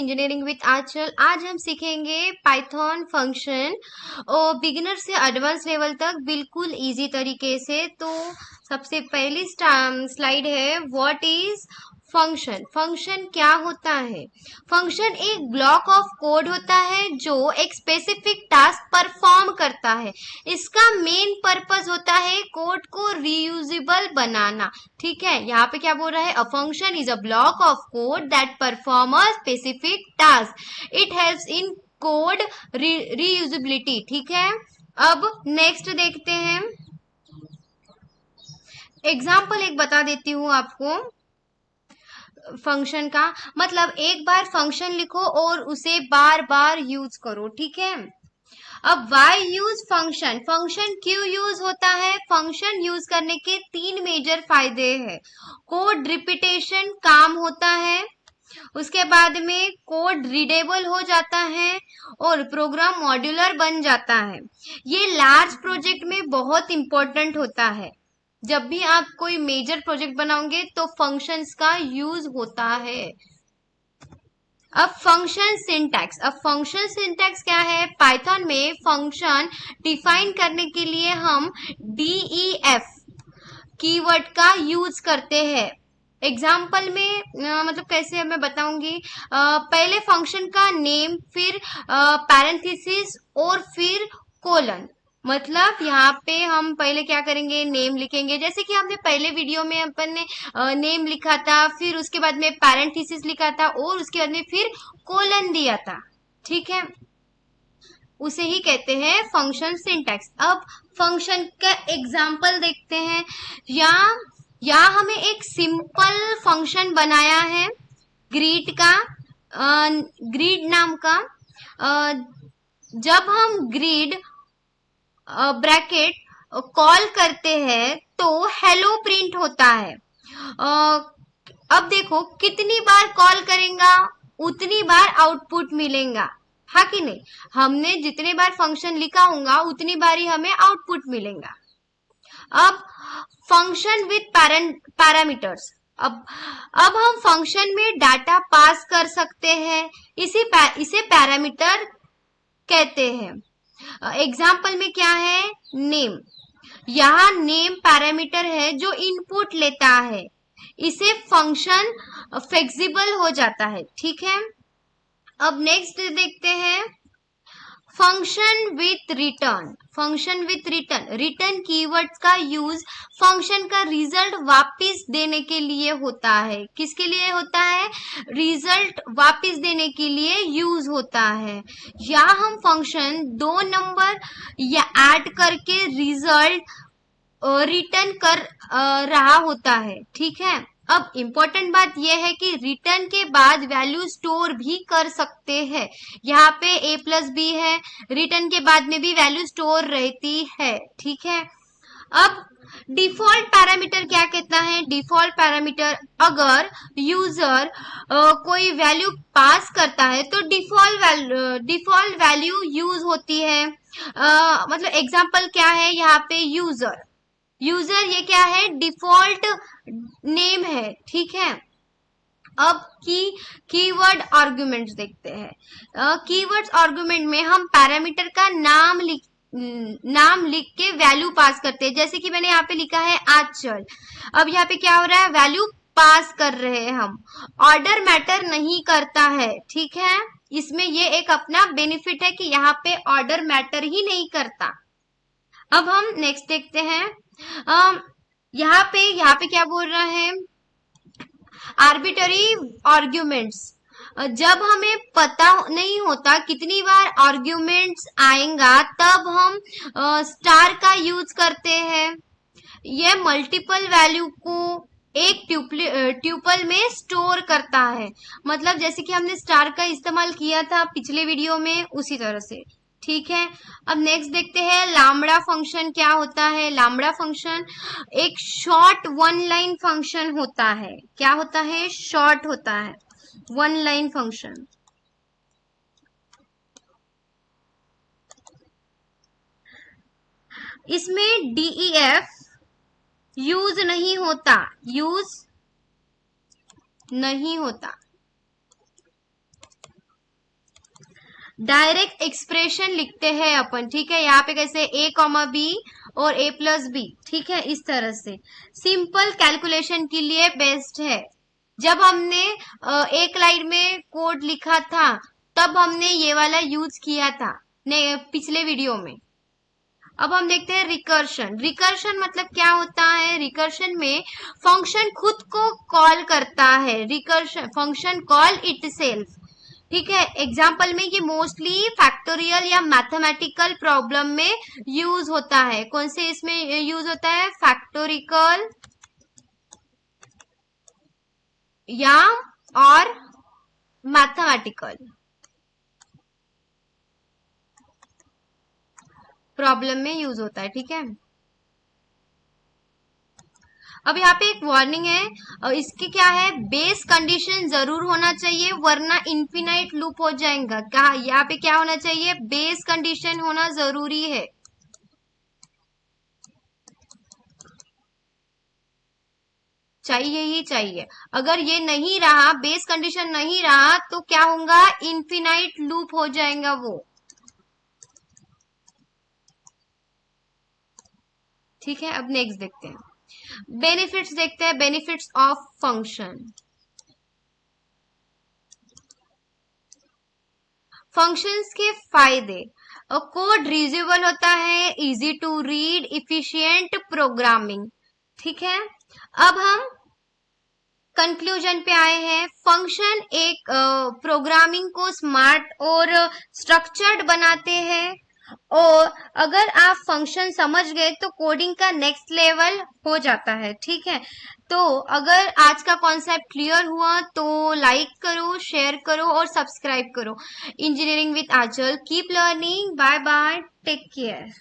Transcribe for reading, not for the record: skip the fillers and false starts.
Engineering with आंचल। आज हम सीखेंगे पाइथन फंक्शन और बिगिनर से एडवांस लेवल तक बिल्कुल इजी तरीके से। तो सबसे पहली स्लाइड है व्हाट इज फंक्शन। फंक्शन क्या होता है? फंक्शन एक ब्लॉक ऑफ कोड होता है जो एक स्पेसिफिक टास्क परफॉर्म करता है। इसका मेन पर्पस होता है कोड को रीयूजेबल बनाना। ठीक है, यहाँ पे क्या बोल रहा है? A function is a block of code that perform a specific task. It helps in code reusability. ठीक है, अब नेक्स्ट देखते हैं। एग्जाम्पल एक बता देती हूँ आपको फंक्शन का। मतलब एक बार फंक्शन लिखो और उसे बार बार यूज करो। ठीक है, अब वाई यूज फंक्शन। फंक्शन क्यों यूज होता है? फंक्शन यूज करने के 3 मेजर फायदे हैं। कोड रिपीटेशन काम होता है, उसके बाद में कोड रीडेबल हो जाता है और प्रोग्राम मॉड्यूलर बन जाता है। ये लार्ज प्रोजेक्ट में बहुत इंपॉर्टेंट होता है। जब भी आप कोई मेजर प्रोजेक्ट बनाओगे तो फंक्शंस का यूज होता है। अब फंक्शन सिंटैक्स। अब फंक्शन सिंटैक्स क्या है? पाइथन में फंक्शन डिफाइन करने के लिए हम DEF कीवर्ड का यूज करते हैं। एग्जाम्पल में मतलब कैसे मैं बताऊंगी। पहले फंक्शन का नेम, फिर पैरेंथेसिस और फिर कोलन। मतलब यहाँ पे हम पहले क्या करेंगे? नेम लिखेंगे, जैसे कि हमने पहले वीडियो में अपन ने नेम लिखा था, फिर उसके बाद में पैरेंथेसिस लिखा था और उसके बाद में फिर कोलन दिया था। ठीक है, उसे ही कहते हैं फंक्शन सिंटैक्स। अब फंक्शन का एग्जाम्पल देखते हैं। या हमें एक सिंपल फंक्शन बनाया है ग्रीड का, ग्रीड नाम का। जब हम ग्रीड ब्रैकेट कॉल करते हैं तो हेलो प्रिंट होता है। अब देखो कितनी बार कॉल करेगा उतनी बार आउटपुट मिलेगा, हाँ कि नहीं? हमने जितने बार फंक्शन लिखा होगा उतनी बार ही हमें आउटपुट मिलेगा। अब फंक्शन विथ पैरामीटर्स। अब हम फंक्शन में डाटा पास कर सकते हैं, इसे पैरामीटर कहते हैं। एग्जाम्पल में क्या है? नेम। यहाँ नेम पैरामीटर है जो इनपुट लेता है, इसे फंक्शन फ्लेक्सिबल हो जाता है। ठीक है, अब नेक्स्ट देखते हैं function with return. Function with return. Return keyword का यूज फंक्शन का रिजल्ट वापस देने के लिए होता है। किसके लिए होता है? रिजल्ट वापस देने के लिए यूज होता है। या हम फंक्शन 2 नंबर या ऐड करके रिजल्ट रिटर्न कर रहा होता है। ठीक है, अब इम्पोर्टेंट बात यह है कि रिटर्न के बाद वैल्यू स्टोर भी कर सकते हैं। यहाँ पे A+B है, रिटर्न के बाद में भी वैल्यू स्टोर रहती है। ठीक है, अब डिफॉल्ट पैरामीटर क्या कहता है? डिफॉल्ट पैरामीटर, अगर यूजर कोई वैल्यू पास करता है तो डिफॉल्ट वैल्यू यूज होती है। मतलब एग्जांपल क्या है यहाँ पे? यूजर ये क्या है? डिफॉल्ट नेम है। ठीक है, अब कीवर्ड आर्गुमेंट्स देखते हैं। कीवर्ड्स आर्गुमेंट में हम पैरामीटर का नाम लिख के वैल्यू पास करते हैं। जैसे कि मैंने यहाँ पे लिखा है आंचल। अब यहाँ पे क्या हो रहा है? वैल्यू पास कर रहे हैं हम। ऑर्डर मैटर नहीं करता है। ठीक है, इसमें ये एक अपना बेनिफिट है कि यहाँ पे ऑर्डर मैटर ही नहीं करता। अब हम नेक्स्ट देखते हैं। यहाँ पे क्या बोल रहा है? Arbitrary arguments. जब हमें पता नहीं होता कितनी बार आर्ग्यूमेंट्स आएगा तब हम स्टार का यूज करते हैं। यह मल्टीपल वैल्यू को एक ट्यूपल में स्टोर करता है। मतलब जैसे कि हमने स्टार का इस्तेमाल किया था पिछले वीडियो में, उसी तरह से। ठीक है, अब नेक्स्ट देखते हैं लैम्ब्डा फंक्शन क्या होता है। लैम्ब्डा फंक्शन एक शॉर्ट 1 लाइन फंक्शन होता है। क्या होता है? शॉर्ट होता है, 1 लाइन फंक्शन। इसमें DEF यूज नहीं होता। डायरेक्ट एक्सप्रेशन लिखते हैं अपन, ठीक है। यहाँ पे कैसे a कॉमा बी और a प्लस बी, ठीक है, इस तरह से सिंपल कैलकुलेशन के लिए बेस्ट है। जब हमने एक लाइन में कोड लिखा था तब हमने ये वाला यूज किया था पिछले वीडियो में। अब हम देखते हैं रिकर्शन। रिकर्शन मतलब क्या होता है? रिकर्शन में फंक्शन खुद को कॉल करता है, रिकर्शन फंक्शन कॉल इटसेल्फ, ठीक है। एग्जाम्पल में ये मोस्टली फैक्टोरियल या मैथमेटिकल प्रॉब्लम में यूज होता है। कौन से इसमें यूज होता है? फैक्टोरिकल या और मैथमेटिकल प्रॉब्लम में यूज होता है, ठीक है। अब यहाँ पे एक वार्निंग है, इसकी क्या है? बेस कंडीशन जरूर होना चाहिए वरना इन्फिनाइट लूप हो जाएगा। क्या यहाँ पे क्या होना चाहिए? बेस कंडीशन होना जरूरी है। चाहिए ही चाहिए। अगर ये नहीं रहा, बेस कंडीशन नहीं रहा, तो क्या होगा? इन्फिनाइट लूप हो जाएगा वो, ठीक है। अब नेक्स्ट देखते हैं, बेनिफिट्स देखते हैं, बेनिफिट्स ऑफ फंक्शन। फंक्शंस के फायदे, कोड रीयूजेबल होता है, easy to read, efficient programming, ठीक है। अब हम कंक्लूजन पे आए हैं। फंक्शन एक प्रोग्रामिंग को स्मार्ट और स्ट्रक्चर्ड बनाते हैं, और अगर आप फंक्शन समझ गए तो कोडिंग का नेक्स्ट लेवल हो जाता है, ठीक है। तो अगर आज का कॉन्सेप्ट क्लियर हुआ तो लाइक करो, शेयर करो और सब्सक्राइब करो। Engineering with Aanchal, keep learning, bye bye, take care.